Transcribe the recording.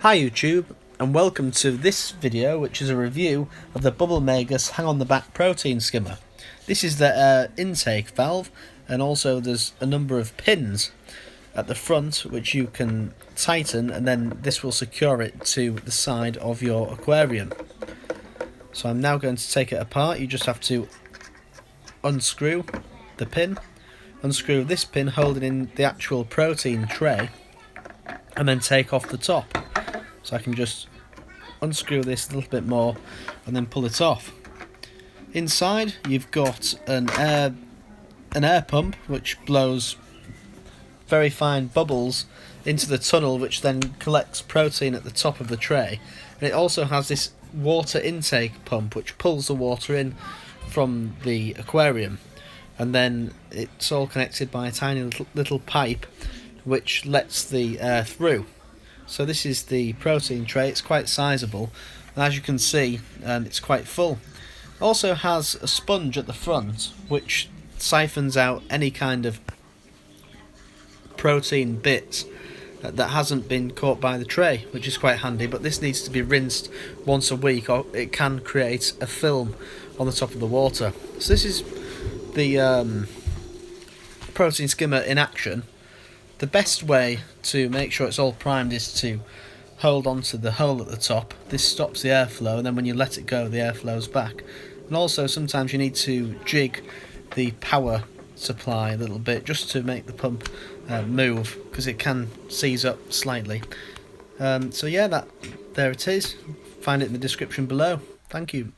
Hi YouTube, and welcome to this video, which is a review of the Bubble Magus hang on the back protein skimmer. This is the intake valve, and also there's a number of pins at the front which you can tighten, and then this will secure it to the side of your aquarium. So I'm now going to take it apart. You just have to unscrew the pin, unscrew this pin holding in the actual protein tray, and then take off the top. So I can just unscrew this a little bit more and then pull it off. Inside you've got an air pump which blows very fine bubbles into the tunnel, which then collects protein at the top of the tray. And it also has this water intake pump which pulls the water in from the aquarium, and then it's all connected by a tiny little pipe which lets the air through. So this is the protein tray. It's quite sizable, and as you can see, it's quite full. It also has a sponge at the front which siphons out any kind of protein bits that hasn't been caught by the tray, which is quite handy, but this needs to be rinsed once a week or it can create a film on the top of the water. So this is the protein skimmer in action. The best way to make sure it's all primed is to hold onto the hole at the top. This stops the airflow, and then when you let it go, the air flows back. And also sometimes you need to jig the power supply a little bit just to make the pump move, because it can seize up slightly. So yeah, there it is. Find it in the description below. Thank you.